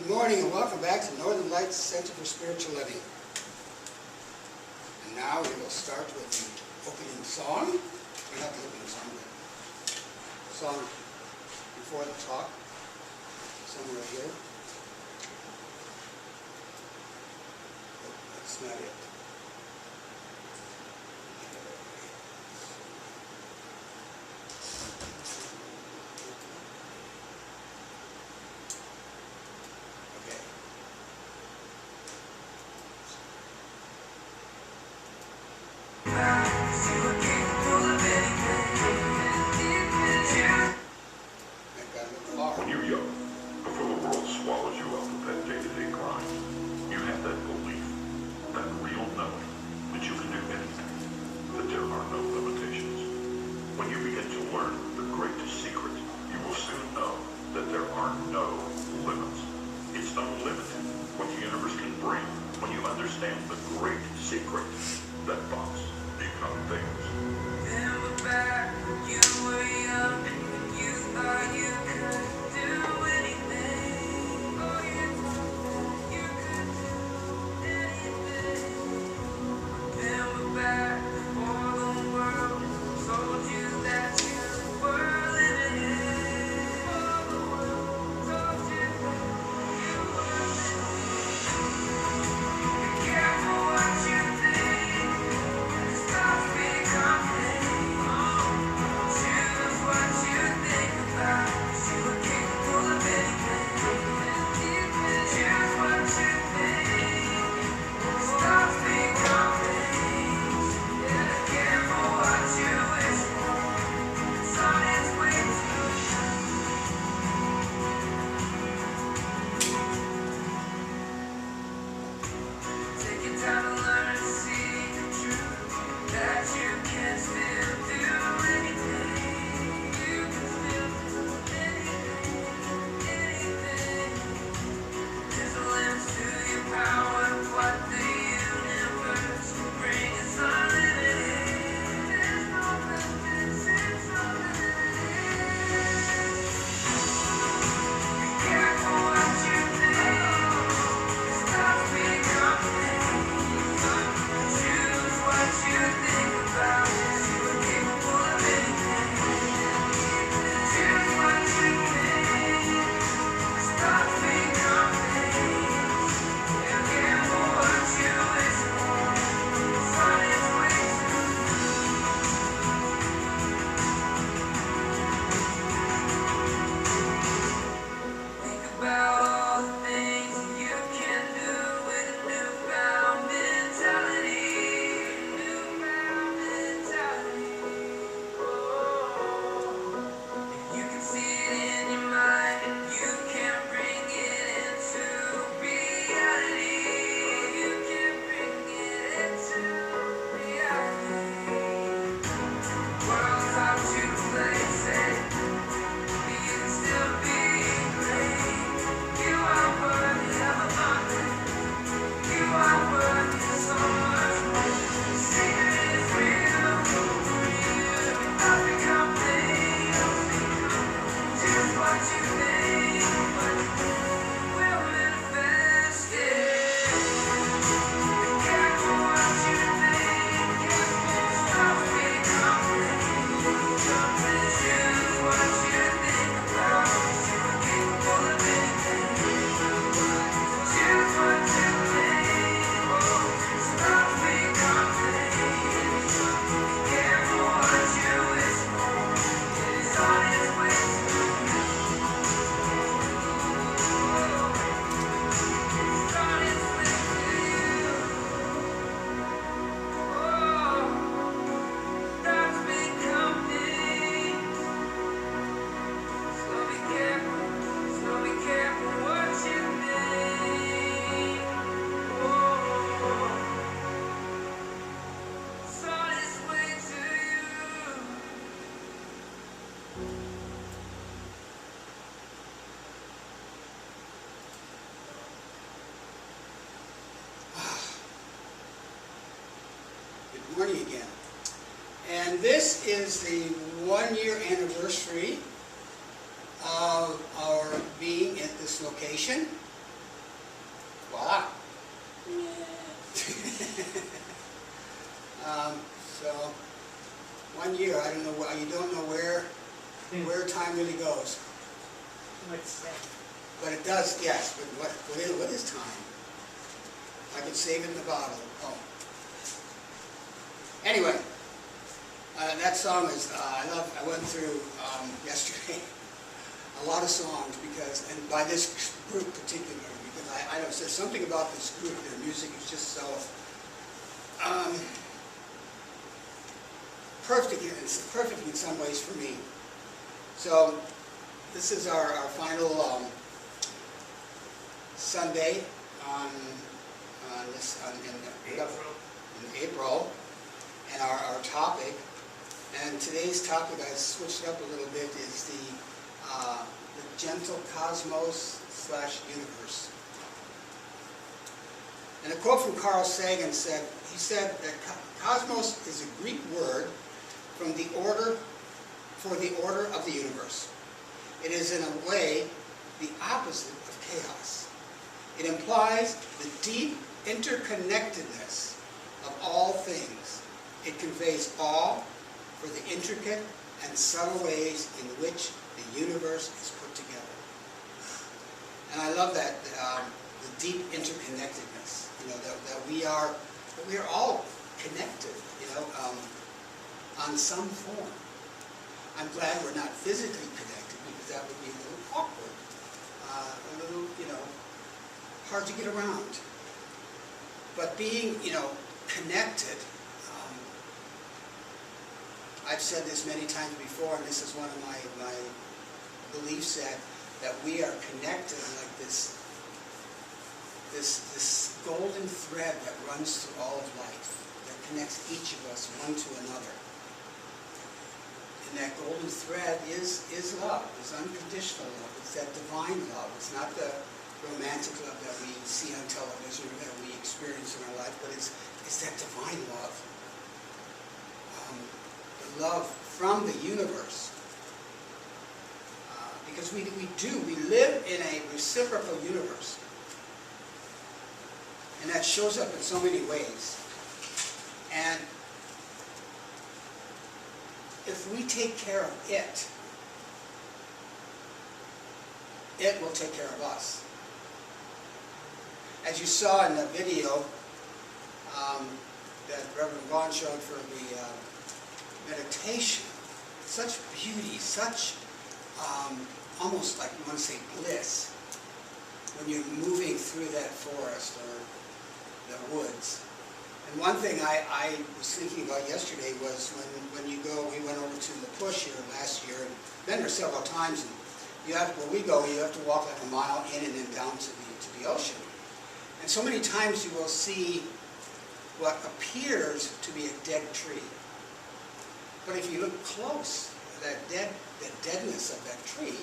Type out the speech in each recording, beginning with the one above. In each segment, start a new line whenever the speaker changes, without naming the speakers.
Good morning and welcome back to Northern Lights Center for Spiritual Living. And now we will start with the opening song. Or not the opening song, but the song before the talk, somewhere here. Oh, that's not it.
When you're young, before the world swallows you up with that day-to-day grind, you have that belief, that real knowing that you can do anything, that there are no limitations. When you begin to learn the greatest secret, you will soon know that there are no limits. It's unlimited what the universe can bring when you understand the great secret that thoughts become things.
Remember back when you were young and you thought you could do anything. Oh, you thought you could do anything. Remember back before the world told you that you were limited. Before the world told you that you were limited. Be careful what you think. Stop becoming. Choose what you think about. You are capable of anything. Choose what you think. Stop becoming. Careful what you wish for. It's on its way to you. Take your time to learn to see the truth. That you can still do anything. You can still do anything. There's no limits to your power. What the universe can bring is unlimited. There's no limits, it's unlimited. Be careful what you think. Stop becoming. Choose what you think about. You are capable of anything. Choose what you think. Stop becoming. Careful what you wish for. It's on its way to you. Think about all the things you can do with a newfound mentality. Newfound mentality. If you can see it in your mind, you can bring it into reality. You can bring it into reality. World's out to play safe. You can still be great. You are worthy of abundance. You are worthy of so much more. The secret is real for you. Not becoming. Choose what you think. Will manifest it. Be careful what you think. Stop becoming. Choose what you think about. You are capable of anything. Choose what you think. Stop becoming. Be careful what you wish for. It's on its way to you. It's on its way to you. Stop becoming. So be careful what you think. It's on its way to you.
Good morning again. And this is the 1-year anniversary of our being at this location. So, 1 year, I don't know, you don't know where time really goes.
What's that?
But it does, yes, but what is time? I could save it in the bottle. Oh. Anyway, that song is, I went through yesterday a lot of songs because, and by this group particularly, because I know there's something about this group, their music is just so perfect in some ways for me. So this is our final Sunday in April, and our topic. And today's topic, I switched it up a little bit, is the gentle cosmos / universe. And a quote from Carl Sagan said, he said that cosmos is a Greek word for the order of the universe. It is in a way the opposite of chaos. It implies the deep interconnectedness of all things. It conveys awe for the intricate and subtle ways in which the universe is put together. And I love that, the deep interconnectedness, that we are all connected, on some form. I'm glad we're not physically connected, because that would be a little awkward, a little, hard to get around. But being, connected, I've said this many times before, and this is one of my beliefs, that we are connected like this golden thread that runs through all of life, that connects each of us one to another. And that golden thread is love, is unconditional love. It's that divine love. It's not the romantic love that we see on television or that we experience in our life, but it's that divine love. The love from the universe. Because we live in a reciprocal universe. And that shows up in so many ways. And if we take care of it, it will take care of us. As you saw in the video that Reverend Vaughn showed for the meditation, such beauty, such almost like you want to say bliss when you're moving through that forest or the woods. And one thing I was thinking about yesterday was when you go, we went over to the Push here last year, and been there several times, and where we go, you have to walk like a mile in and then down to the ocean. And so many times you will see what appears to be a dead tree. But if you look close, the deadness of that tree,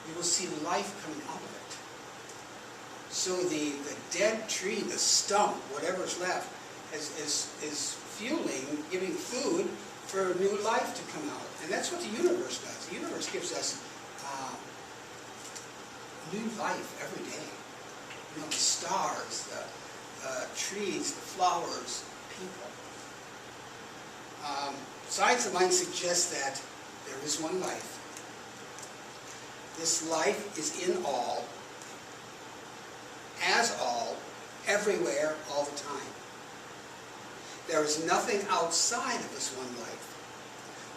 you will see life coming out of it. So the dead tree, the stump, whatever's left, is fueling, giving food for new life to come out. And that's what the universe does. The universe gives us new life every day. The stars, the trees, the flowers, people. Science of mind suggests that there is one life. This life is in all, as all, everywhere, all the time. There is nothing outside of this one life.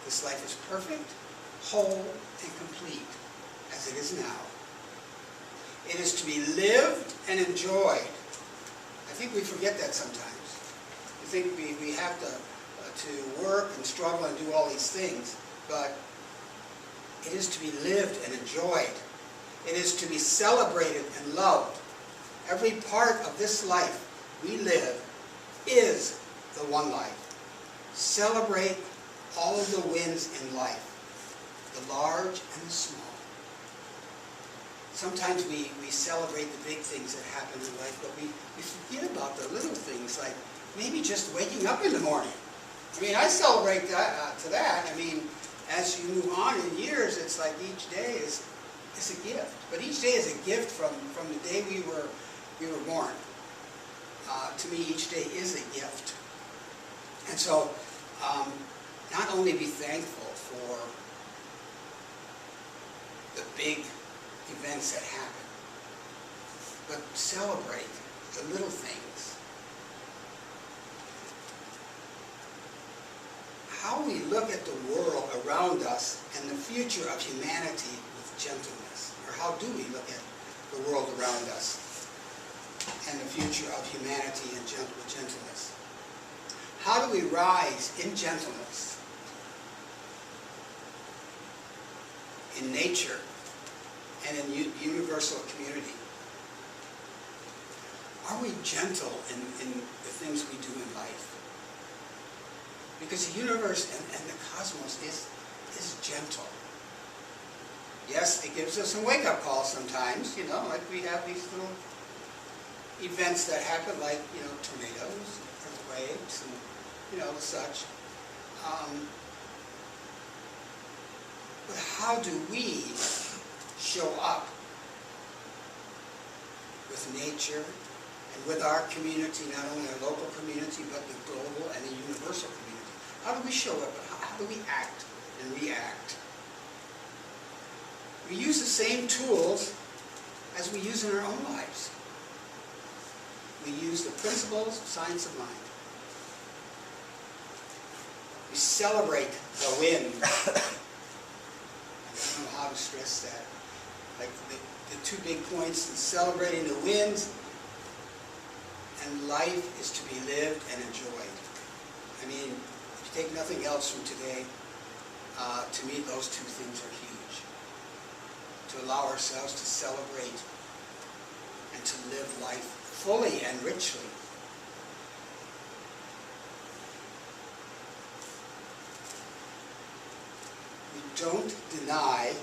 This life is perfect, whole, and complete, as it is now. It is to be lived and enjoyed. I think we forget that sometimes. We think we have to work and struggle and do all these things, but it is to be lived and enjoyed. It is to be celebrated and loved. Every part of this life we live is the one life. Celebrate all of the wins in life, the large and the small. Sometimes we celebrate the big things that happen in life, but we forget about the little things, like maybe just waking up in the morning. I mean, I celebrate that, I mean, as you move on in years, it's like each day is a gift. But each day is a gift from the day we were born. to me, each day is a gift. And so, not only be thankful for the big events that happen, but celebrate the little things. How we look at the world around us and the future of humanity with gentleness. Or how do we look at the world around us and the future of humanity and with gentleness? How do we rise in gentleness in nature and in universal community? Are we gentle in the things we do in life? Because the universe and the cosmos is gentle. Yes, it gives us some wake-up calls sometimes, like we have these little events that happen, like, tornadoes, earthquakes, and, such. But how do we show up with nature and with our community, not only our local community, but the global and the universal community? How do we show up? How do we act and react? We use the same tools as we use in our own lives. We use the principles of science of mind. We celebrate the wind. I don't know how to stress that. Like the two big points in celebrating the winds and life is to be lived and enjoyed. I mean, if you take nothing else from today, to me those two things are huge. To allow ourselves to celebrate and to live life fully and richly. We don't deny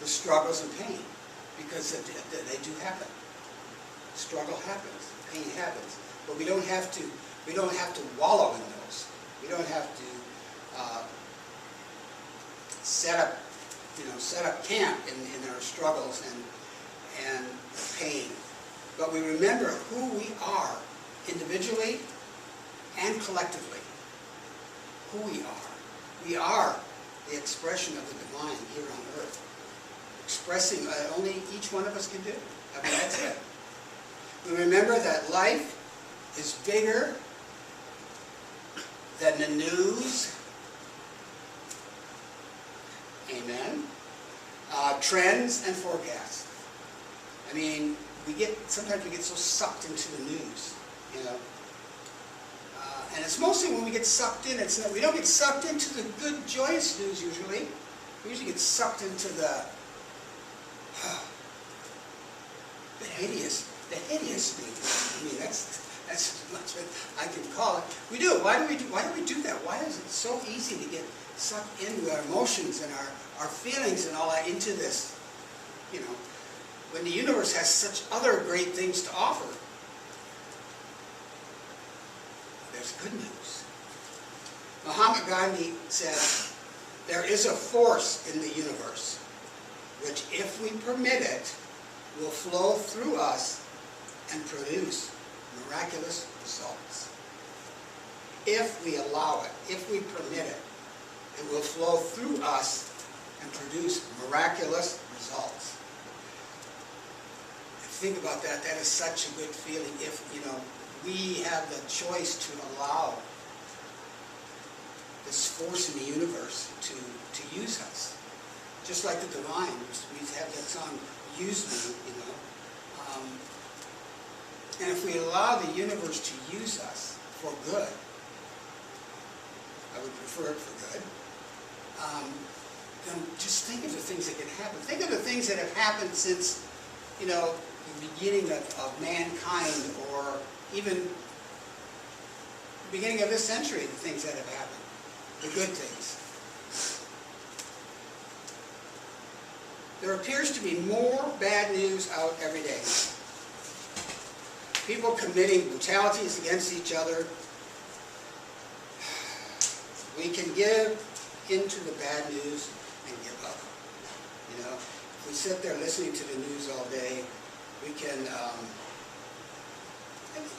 the struggles and pain, because they do happen. Struggle happens, pain happens, but we don't have to wallow in those. We don't have to set up camp in our struggles and pain. But we remember who we are individually and collectively. Who we are. We are the expression of the divine here on earth. Expressing only each one of us can do. I mean, that's it. We remember that life is bigger than the news. Amen. Trends and forecasts. I mean, sometimes we get so sucked into the news, and it's mostly when we get sucked in. We don't get sucked into the good, joyous news usually. We usually get sucked into the hideous news. I mean, that's as much as I can call it. We do. Why do we do that? Why is it so easy to get sucked into our emotions and our feelings and all that into this? When the universe has such other great things to offer. There's good news. Mahatma Gandhi said, there is a force in the universe which, if we permit it, will flow through us and produce miraculous results. If we allow it, if we permit it, it will flow through us and produce miraculous results. Think about that. That is such a good feeling if, we have the choice to allow this force in the universe to use us. Just like the divine, we have that song, Use Me, and if we allow the universe to use us for good, I would prefer it for good, then just think of the things that can happen. Think of the things that have happened since, the beginning of mankind, or even the beginning of this century, the things that have happened, the good things. There appears to be more bad news out every day. People committing brutalities against each other. We can give into the bad news and give up. If we sit there listening to the news all day, we can,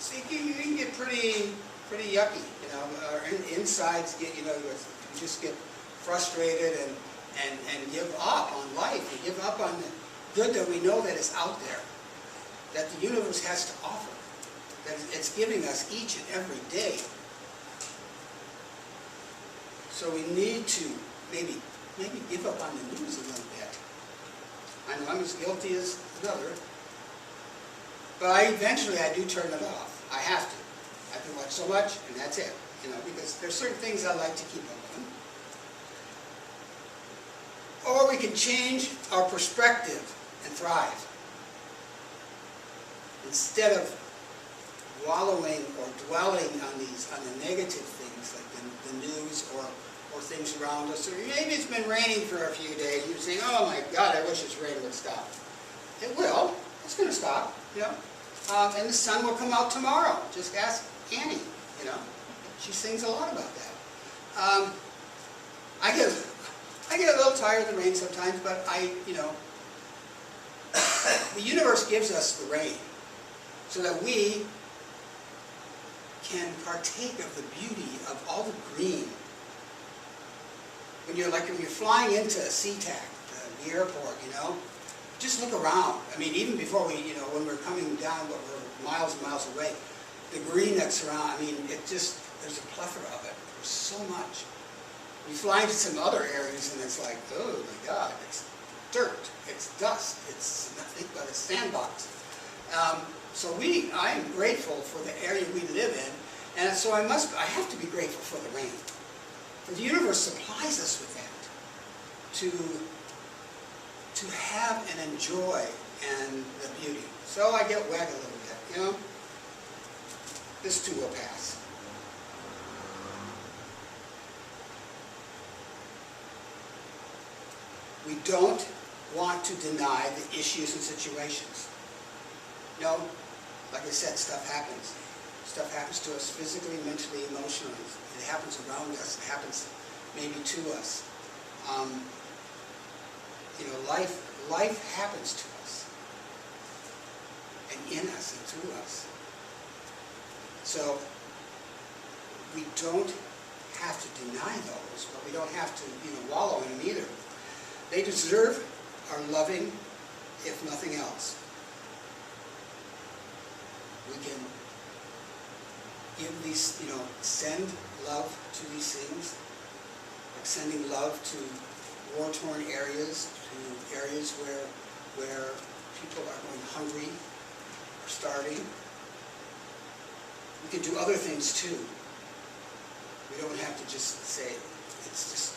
So you can get pretty yucky, you know. Our insides get, you know, you just get frustrated and give up on life. We give up on the good that we know that is out there, that the universe has to offer, that it's giving us each and every day. So we need to maybe give up on the news a little bit. I know I'm as guilty as another, but eventually I do turn it off. I have to. I can watch so much, and that's it. You know, because there's certain things I like to keep up on. Or we can change our perspective and thrive. Instead of wallowing or dwelling on the negative things like the news or things around us, or maybe it's been raining for a few days, you're saying, oh my God, I wish this rain would stop. It will. It's going to stop, you know. And the sun will come out tomorrow. Just ask Annie, you know. She sings a lot about that. I get a little tired of the rain sometimes, but you know, the universe gives us the rain so that we can partake of the beauty of all the green. When you're flying into SeaTac, the airport, you know, just look around. I mean, even before when we're coming down, we're miles and miles away, the green that's around, I mean, there's a plethora of it. There's so much. You fly into some other areas and it's like, oh my God, it's dirt, it's dust, it's nothing but a sandbox. So I am grateful for the area we live in, and so I have to be grateful for the rain. For the universe supplies us with that, to have and enjoy and the beauty. So I get wet a little bit, you know. This too will pass. We don't want to deny the issues and situations. No, like I said, stuff happens. Stuff happens to us physically, mentally, emotionally. It happens around us. It happens maybe to us. You know, life happens to us, and in us and through us. So we don't have to deny those, but we don't have to, you know, wallow in them either. They deserve our loving, if nothing else. We can give these, you know, send love to these things, like sending love to war-torn areas, to areas where people are going hungry or starving. We can do other things too. We don't have to just say, this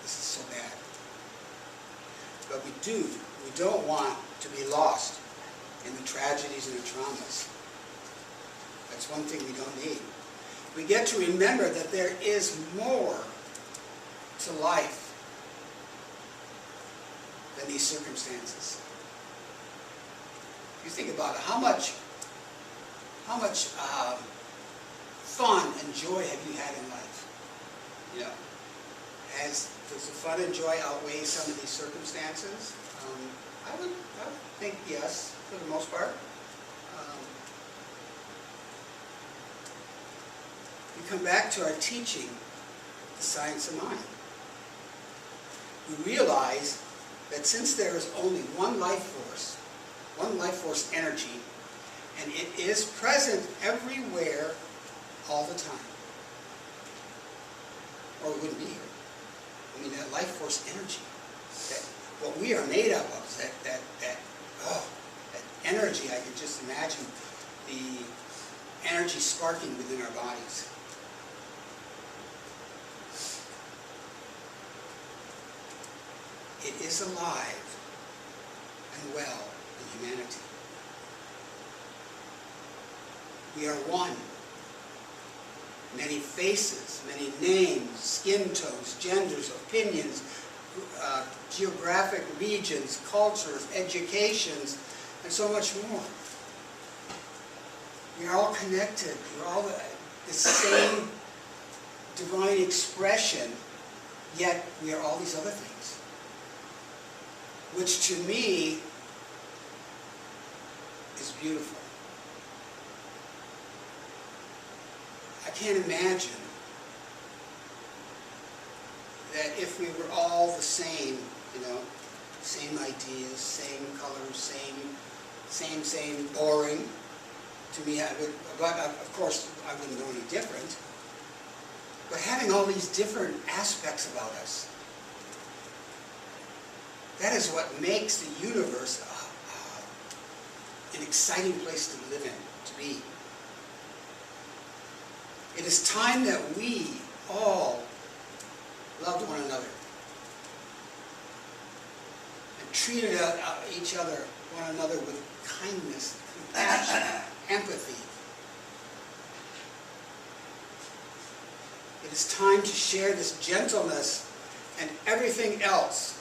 is so bad. But we don't want to be lost in the tragedies and the traumas. That's one thing we don't need. We get to remember that there is more to life than these circumstances. If you think about it, how much fun and joy have you had in life? You know, does the fun and joy outweigh some of these circumstances? I would think yes, for the most part. We come back to our teaching, the science of mind. We realize that since there is only one life force energy, and it is present everywhere all the time, or we wouldn't be here. I mean, that life force energy, that what we are made up of, that energy, I can just imagine the energy sparking within our bodies. It is alive and well in humanity. We are one. Many faces, many names, skin tones, genders, opinions, geographic regions, cultures, educations, and so much more. We are all connected. We're all the same divine expression, yet we are all these other things. Which to me is beautiful. I can't imagine that if we were all the same, you know, same ideas, same colors, same, boring. To me, I would, but of course, I wouldn't know any different. But having all these different aspects about us, that is what makes the universe an exciting place to live in, to be. It is time that we all loved one another and treated one another with kindness, compassion, empathy. It is time to share this gentleness and everything else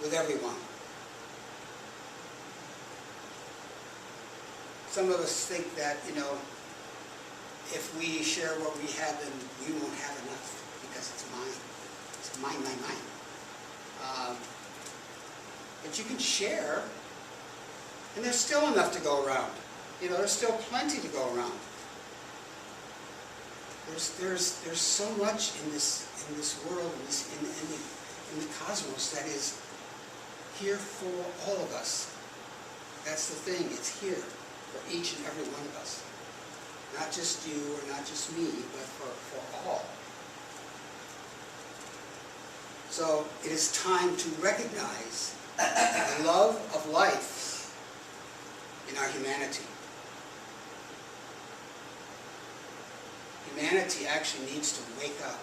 with everyone. Some of us think that, you know, if we share what we have, then we won't have enough because it's mine. It's mine. But you can share, and there's still enough to go around. You know, there's still plenty to go around. There's so much in this world, in the cosmos that is here for all of us. That's the thing. It's here for each and every one of us. Not just you or not just me, but for all. So it is time to recognize the love of life in our humanity. Humanity actually needs to wake up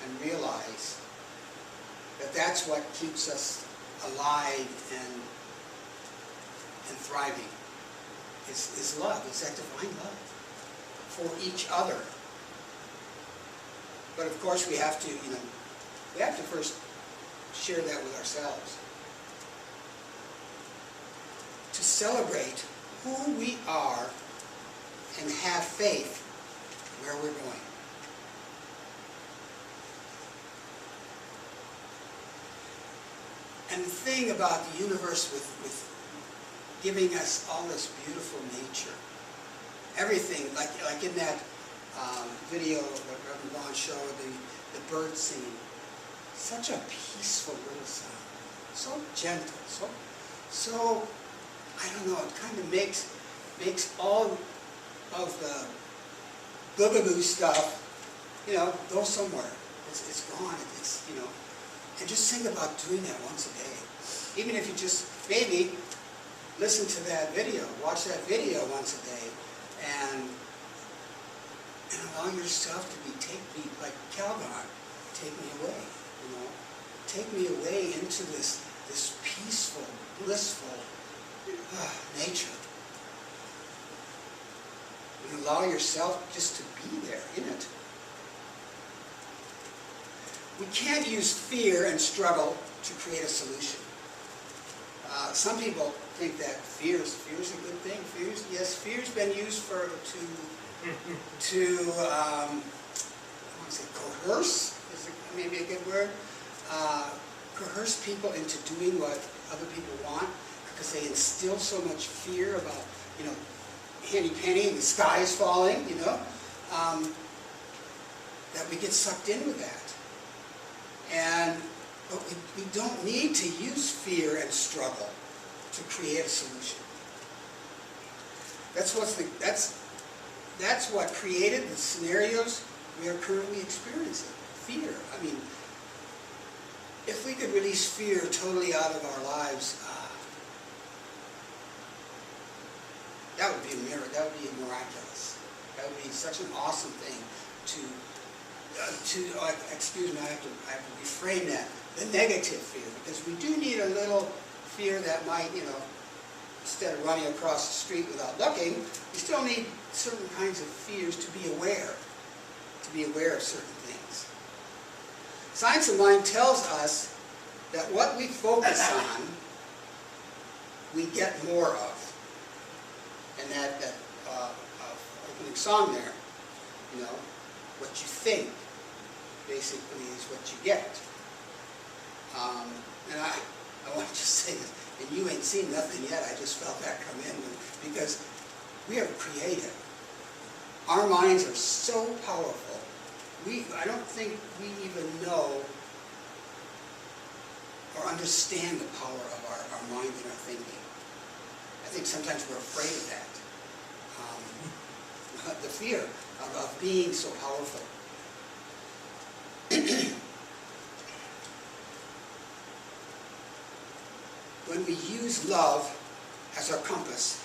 and realize that that's what keeps us alive and thriving. Is love. It's that divine love for each other. But of course we have to, you know, we have to first share that with ourselves. To celebrate who we are and have faith where we're going. And the thing about the universe with giving us all this beautiful nature, everything, like in that video that Reverend Vaughn showed, the bird singing, such a peaceful little sound, so gentle, so I don't know, it kind of makes all of the boogaboo stuff, you know, go somewhere. It's gone. It's, you know, and just think about doing that once a day. Even if you just maybe listen to that video, watch that video once a day, and allow yourself to be like Calgon, take me away, you know, take me away into this peaceful, blissful nature. And allow yourself just to be there in it. We can't use fear and struggle to create a solution. Some people think that fear's a good thing. Fear's been used to I want to say coerce, is maybe a good word, coerce people into doing what other people want because they instill so much fear about, you know, Henny Penny and the sky is falling, you know, that we get sucked in with that. But we don't need to use fear and struggle to create a solution. That's what created the scenarios we are currently experiencing. Fear. I mean, if we could release fear totally out of our lives, that would be a miracle. That would be miraculous. That would be such an awesome thing excuse me, I have to reframe that. The negative fear, because we do need a little fear that might, you know, instead of running across the street without looking, we still need certain kinds of fears to be aware of certain things. Science of Mind tells us that what we focus on, we get more of. And that opening song there, you know, what you think basically is what you get. And I want to just say this, and you ain't seen nothing yet, I just felt that come in, because we are creative. Our minds are so powerful. I don't think we even know or understand the power of our mind and our thinking. I think sometimes we're afraid of that. The fear of being so powerful. When we use love as our compass,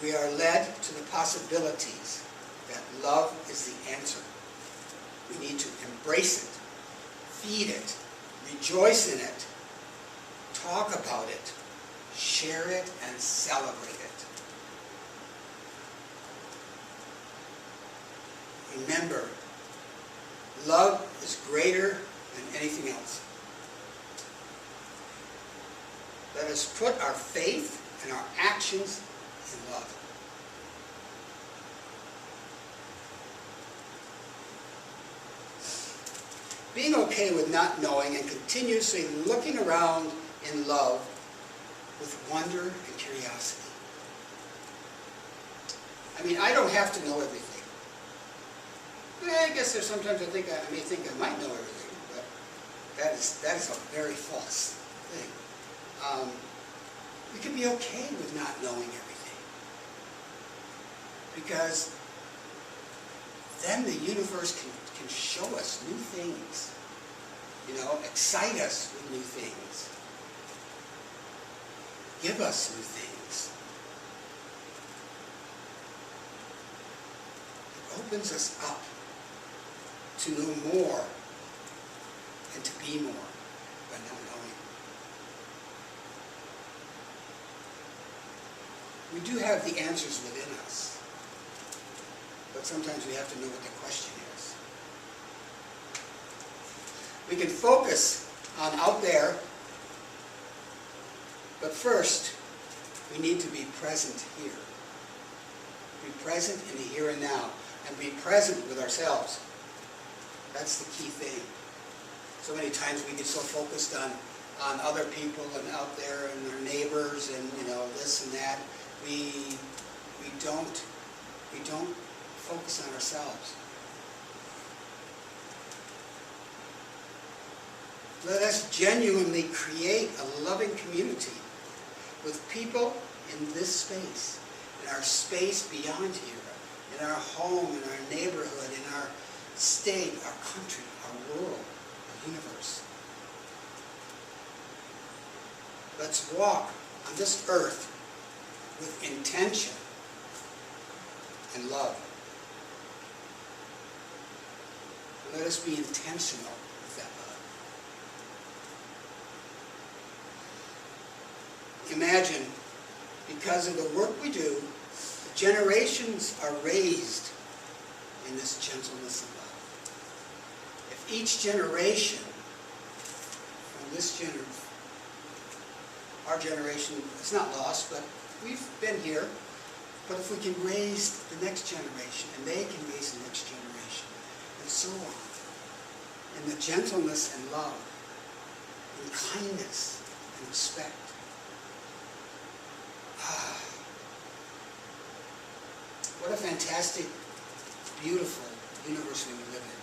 we are led to the possibilities that love is the answer. We need to embrace it, feed it, rejoice in it, talk about it, share it, and celebrate it. Remember, love is greater than anything else. Let us put our faith and our actions in love. Being okay with not knowing and continuously looking around in love with wonder and curiosity. I mean, I don't have to know everything. I guess there's sometimes I may think I might know everything, but that is a very false thing. We can be okay with not knowing everything, because then the universe can show us new things, excite us with new things, give us new things. It opens us up to know more and to be more by not knowing. We do have the answers within us, but sometimes we have to know what the question is. We can focus on out there, but first we need to be present here. Be present in the here and now, and be present with ourselves. That's the key thing. So many times we get so focused on other people and out there and our neighbors and this and that. We don't focus on ourselves. Let us genuinely create a loving community with people in this space, in our space beyond here, in our home, in our neighborhood, in our state, our country, our world, our universe. Let's walk on this earth with intention and love. And let us be intentional with that love. Imagine, because of the work we do, the generations are raised in this gentleness and love. If each generation, from this generation, our generation, it's not lost, but we've been here, but if we can raise the next generation, and they can raise the next generation, and so on, in the gentleness and love, and kindness and respect. What a fantastic, beautiful universe we would live in,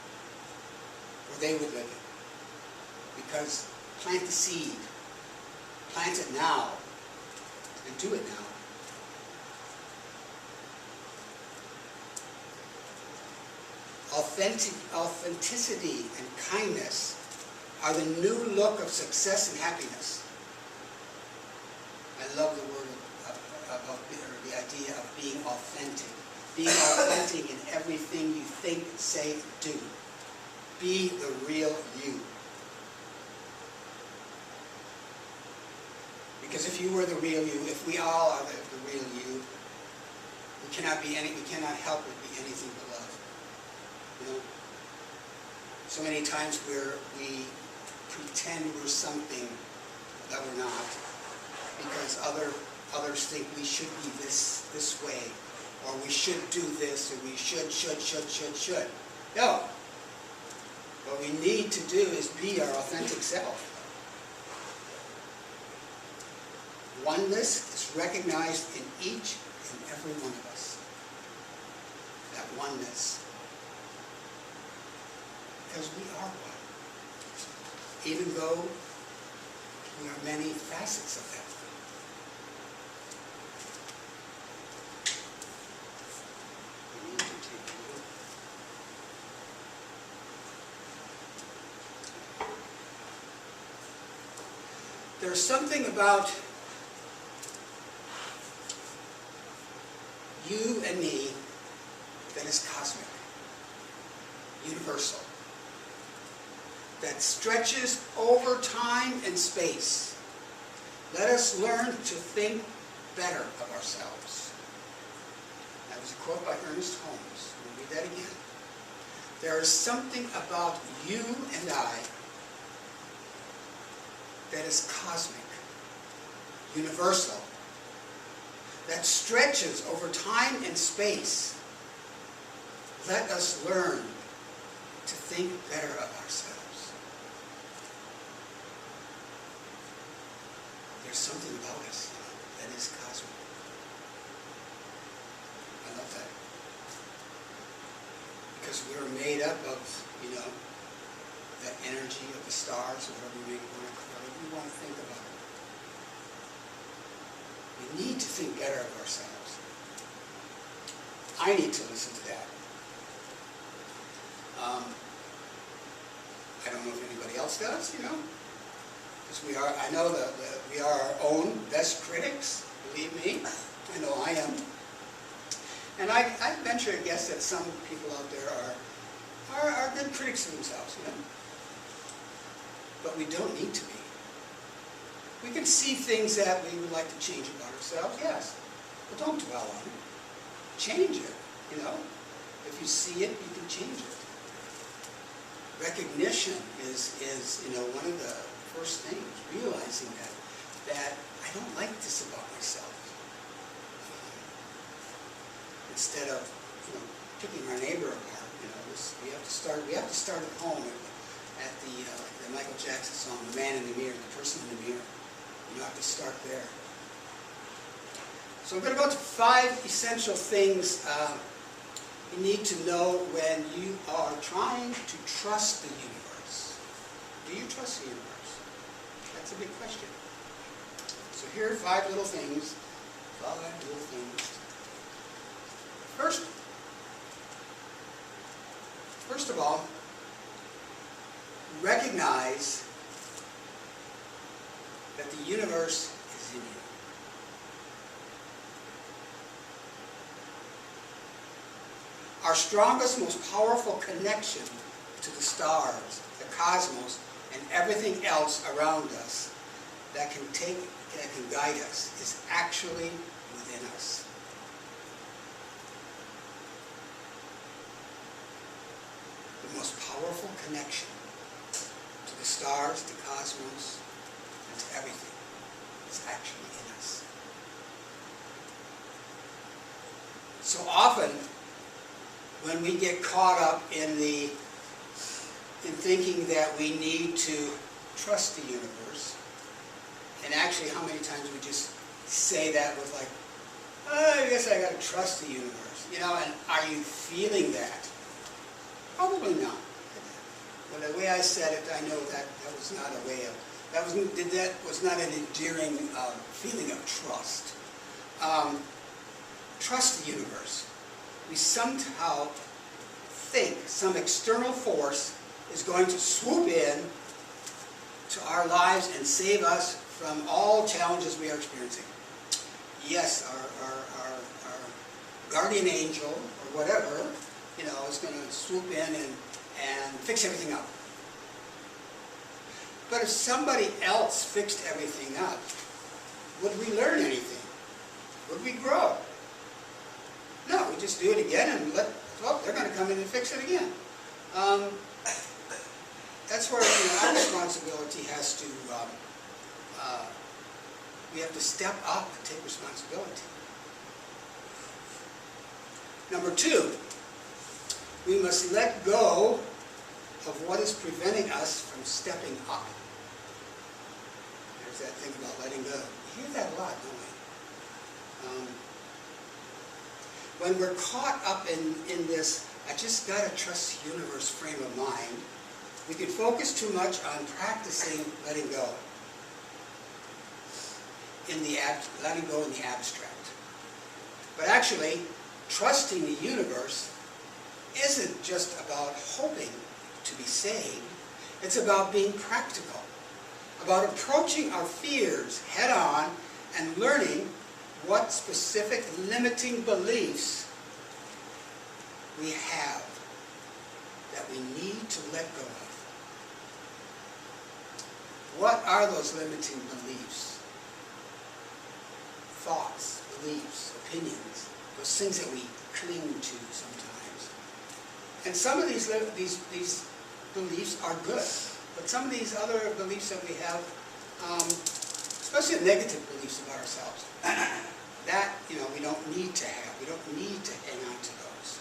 or they would live in. Because plant the seed, plant it now, and do it now. Authenticity and kindness are the new look of success and happiness. I love the word or the idea of being authentic. Being authentic in everything you think, say, and do. Be the real you. Because if you were the real you, if we all are the real you, we cannot help but be anything but love. So many times where we pretend we're something that we're not, because others think we should be this way, or we should do this, or we should. No. What we need to do is be our authentic self. Oneness is recognized in each and every one of us. That oneness. oneness. Because we are one. Even though we are many facets of that. We need to take a look. There's something about you and me that is cosmic, universal, that stretches over time and space. Let us learn to think better of ourselves. That was a quote by Ernest Holmes. We'll read that again. There is something about you and I that is cosmic, universal, that stretches over time and space. Let us learn to think better of ourselves. There's something about us that is cosmic. I love that. Because we're made up of, that energy of the stars, or whatever we want to think about it. We need to think better of ourselves. I need to listen to that. I don't know if anybody else does, because I know that we are our own best critics, believe me. I know I am. And I venture to guess that some people out there are good critics of themselves, But we don't need to be. We can see things that we would like to change about ourselves, yes. But don't dwell on it. Change it, If you see it, you can change it. Recognition is one of the first things, realizing that I don't like this about myself. Instead of, picking our neighbor apart, we have to start at home at the Michael Jackson song, The Man in the Mirror, the person in the mirror. You have to start there. So I'm going to go to 5 essential things you need to know when you are trying to trust the universe. Do you trust the universe? That's a big question. So here are 5 little things. 5 little things. First of all, recognize that the universe is in you. Our strongest, most powerful connection to the stars, the cosmos, and everything else around us that can guide us is actually within us. The most powerful connection to the stars, the cosmos, and to everything is actually in us. So often, when we get caught up in thinking that we need to trust the universe, and actually how many times we just say that with I guess I got to trust the universe, and are you feeling that? Probably not. But the way I said it, I know that was not a way of, that was not an endearing feeling of trust. Trust the universe. We somehow think some external force is going to swoop in to our lives and save us from all challenges we are experiencing. Yes, our guardian angel, or whatever, is going to swoop in and fix everything up. But if somebody else fixed everything up, would we learn anything? Would we grow? No, we just do it again and they're going to come in and fix it again. That's where our responsibility has to, we have to step up and take responsibility. Number 2, we must let go of what is preventing us from stepping up. There's that thing about letting go. We hear that a lot, don't we? when we're caught up in this, I just gotta trust the universe frame of mind, we can focus too much on practicing letting go. Letting go in the abstract. But actually, trusting the universe isn't just about hoping to be saved. It's about being practical, about approaching our fears head on and learning what specific limiting beliefs we have that we need to let go of. What are those limiting beliefs? Thoughts, beliefs, opinions, those things that we cling to sometimes. And some of these beliefs are good, but some of these other beliefs that we have, especially negative beliefs about ourselves, that, we don't need to have. We don't need to hang on to those.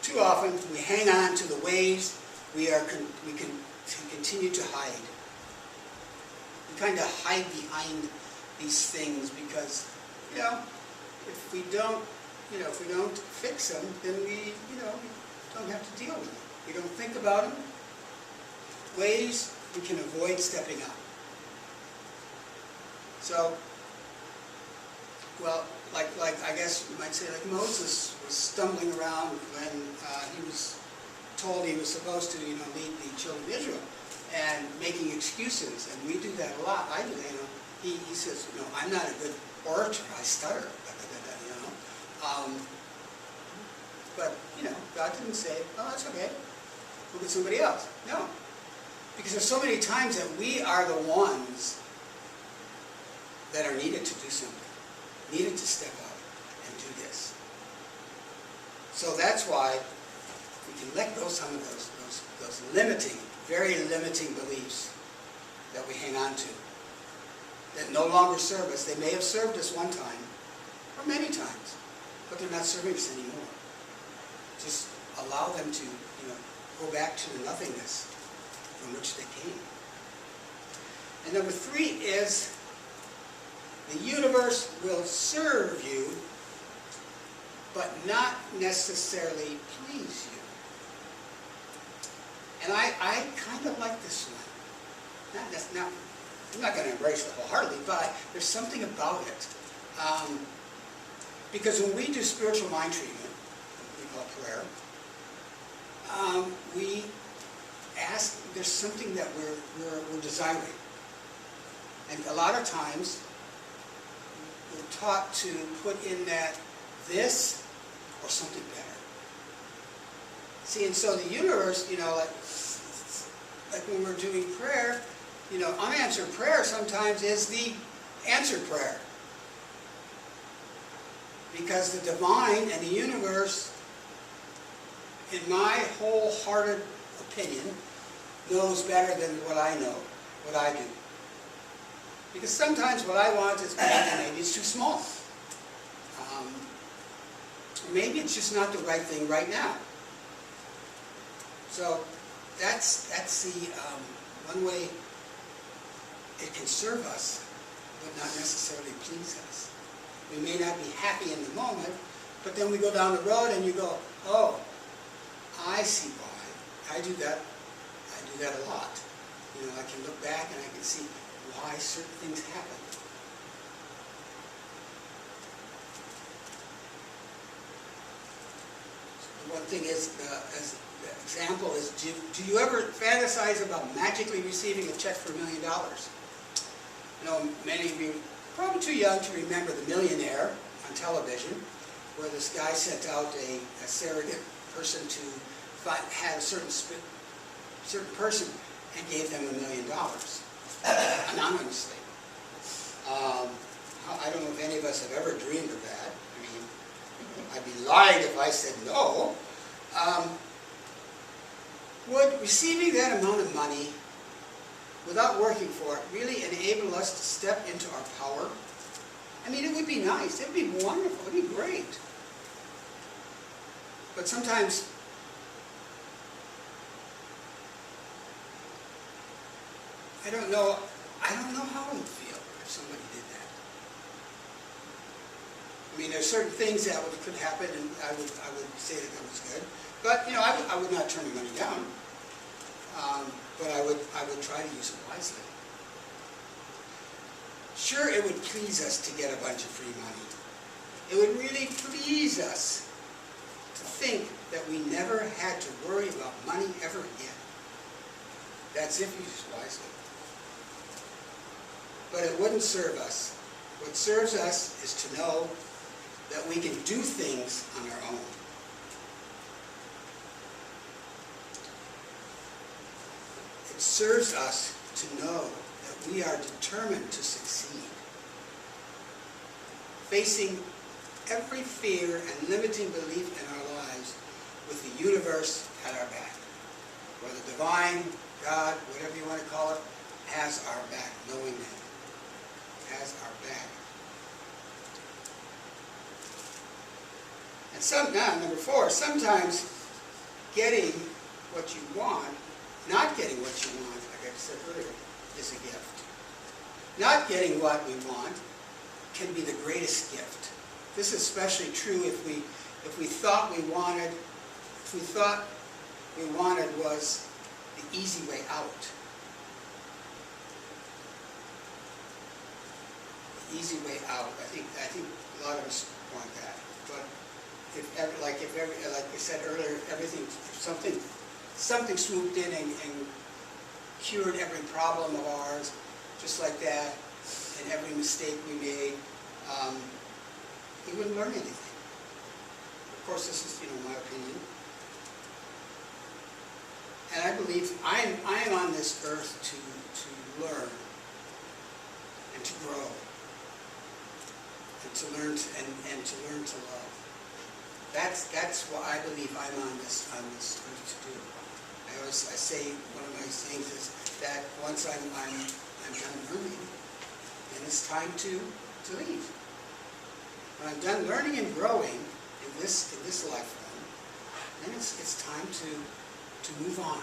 Too often, we hang on to the ways we can continue to hide. We kind of hide behind these things because, if we don't fix them, then we don't have to deal with them. We don't think about them. Ways we can avoid stepping up. So, well, like I guess you might say, like Moses was stumbling around when he was told he was supposed to, lead the children of Israel, and making excuses, and we do that a lot. I do that. He says, I'm not a good orator. I stutter. But God didn't say, oh, that's okay. We'll get somebody else. No, because there's so many times that we are the ones that are needed to do something, needed to step up and do this. So that's why we can let go some of those limiting, very limiting beliefs that we hang on to, that no longer serve us. They may have served us one time, or many times, but they're not serving us anymore. Just allow them to, go back to the nothingness from which they came. And number 3 is the universe will serve you, but not necessarily please you. And I kind of like this one. I'm not going to embrace it wholeheartedly, but there's something about it. Because when we do spiritual mind treatment, we call prayer, we ask, there's something that we're desiring. And a lot of times, we're taught to put in that this or something better. See, and so the universe, like when we're doing prayer, unanswered prayer sometimes is the answered prayer. Because the divine and the universe, in my wholehearted opinion, knows better than what I know, what I do. Because sometimes what I want is big and maybe it's too small. Maybe it's just not the right thing right now. So that's the one way it can serve us, but not necessarily please us. We may not be happy in the moment, but then we go down the road and you go, oh, I see why. I do that a lot. I can look back and I can see why certain things happen. So one thing is, as the example is, do you ever fantasize about magically receiving a check for $1 million? Many of you probably too young to remember The Millionaire on television, where this guy sent out a surrogate person to have a certain person and gave them $1 million anonymously. I don't know if any of us have ever dreamed of that. I'd be lying if I said no. Would receiving that amount of money without working for it really enable us to step into our power? It would be nice. It would be wonderful. It would be great. But sometimes I don't know I don't know how I would feel if somebody did that. I mean, there's certain things that could happen, and I would say that was good. But, you know, I would not turn the money down. But I would try to use it wisely. Sure, it would please us to get a bunch of free money. It would really please us to think that we never had to worry about money ever again. That's if used wisely. But it wouldn't serve us. What serves us is to know that we can do things on our own. It serves us to know that we are determined to succeed. Facing every fear and limiting belief in our lives with the universe at our back. Whether divine, God, whatever you want to call it, has our back, knowing that. Has our back. And number 4, sometimes getting what you want, not getting what you want, like I said earlier, is a gift. Not getting what we want can be the greatest gift. This is especially true if we thought we wanted was the easy way out. The easy way out. I think a lot of us want that. But like I said earlier, something swooped in and cured every problem of ours, just like that, and every mistake we made, we wouldn't learn anything. Of course, this is, my opinion. And I believe I am on this earth to learn and to grow and to learn to love. That's what I believe I'm on this earth to do. I say one of my sayings is that once I'm done learning, then it's time to leave. When I'm done learning and growing in this lifetime, then it's time to move on.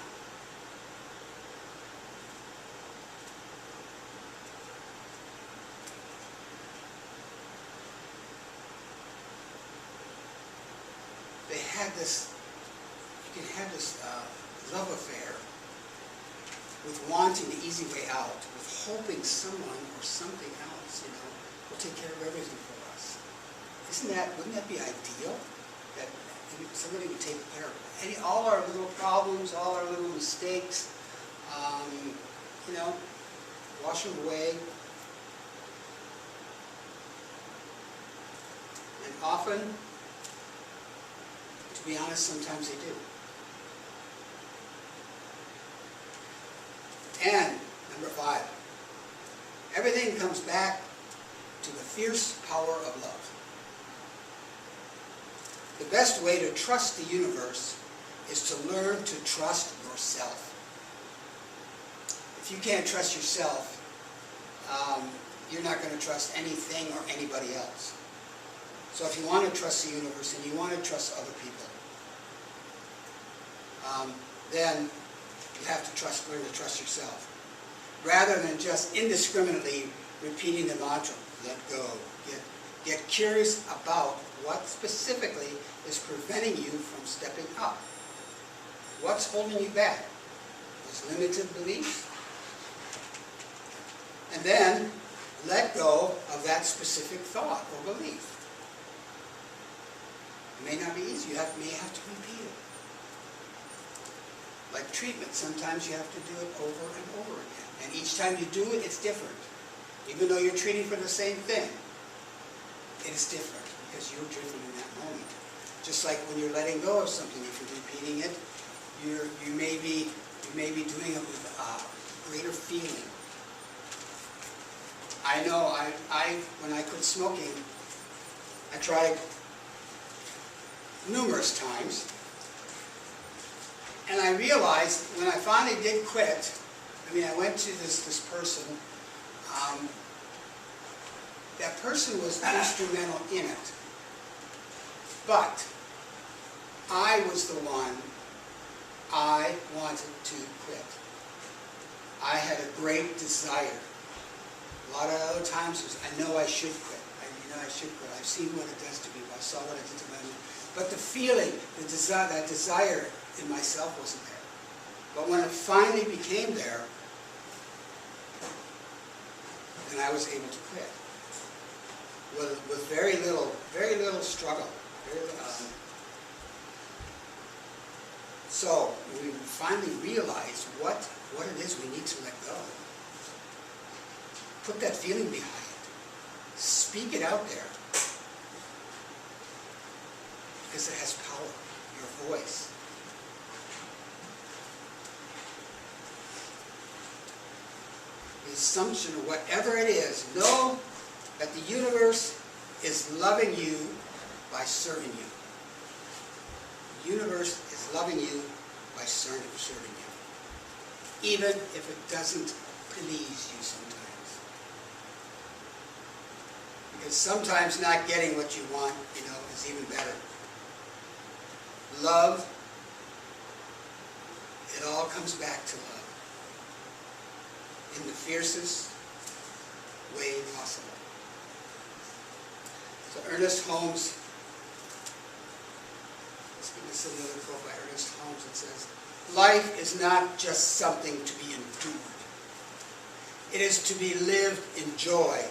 You can have this love affair with wanting the easy way out, with hoping someone or something else, will take care of everything for us. Wouldn't that be ideal? That somebody would take care of all our little problems, all our little mistakes, wash them away. And often, to be honest, sometimes they do. And number 5, everything comes back to the fierce power of love. The best way to trust the universe is to learn to trust yourself. If you can't trust yourself, you're not going to trust anything or anybody else. So if you want to trust the universe and you want to trust other people, then you have to learn to trust yourself. Rather than just indiscriminately repeating the mantra, let go, get curious about what specifically is preventing you from stepping up. What's holding you back? Those limited beliefs? And then let go of that specific thought or belief. It may not be easy. You may have to repeat it. Like treatment, sometimes you have to do it over and over again. And each time you do it, it's different. Even though you're treating for the same thing, it is different because you're different in that moment. Just like when you're letting go of something, if you're repeating it, you may be doing it with greater feeling. I know when I quit smoking, I tried numerous times, and I realized when I finally did quit, I went to this person. That person was instrumental in it, but I was the one. I wanted to quit. I had a great desire A lot of other times, I know I should quit. I should quit. I've seen what it does to people. I saw what it did to my mom. But the feeling, that desire in myself wasn't there. But when it finally became there, then I was able to quit. With very little struggle. So we finally realized what it is we need to let go. Put that feeling behind it. Speak it out there. Because it has power, your voice. The assumption of whatever it is, know that the universe is loving you by serving you. The universe is loving you by serving you. Even if it doesn't please you sometimes. Because sometimes not getting what you want, is even better. Love, it all comes back to love. In the fiercest way possible. So Ernest Holmes, let's give this another quote by Ernest Holmes. It says, "Life is not just something to be endured. It is to be lived in joy,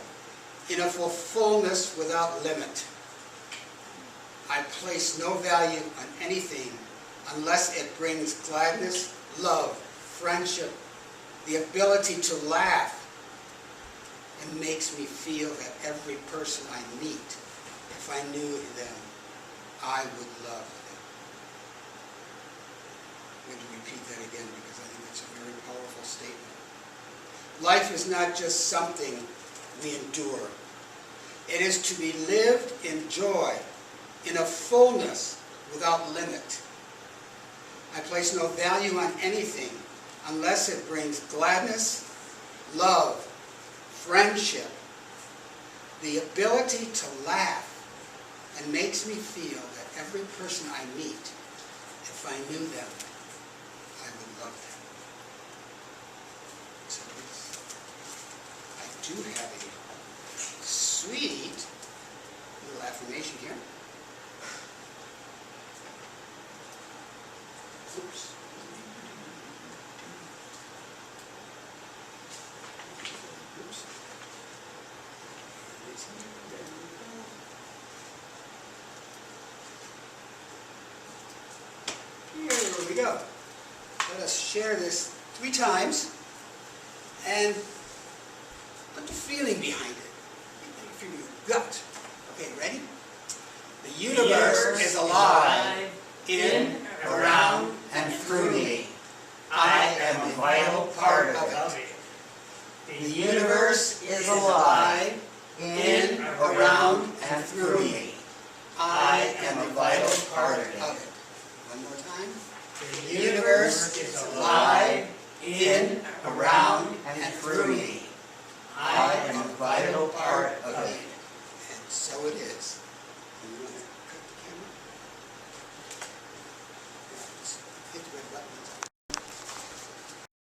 in a fullness without limit. I place no value on anything unless it brings gladness, love, friendship, the ability to laugh, and makes me feel that every person I meet, if I knew them, I would love them." I'm going to repeat that again because I think it's a very powerful statement. Life is not just something we endure. It is to be lived in joy, in a fullness without limit. I place no value on anything unless it brings gladness, love, friendship, the ability to laugh, and makes me feel that every person I meet, if I knew them, I would love them. So I do have a sweet little affirmation here. Oops. Oops. Here we go. Let us share this 3 times and put the feeling behind it. From your gut. Okay, ready? The universe is alive in, around, and through me. I am a vital part of it. The universe is alive in, around, and through me. I am a vital part of it. One more time. The universe is alive in, around, and through me. I am a vital part of it. And so it is.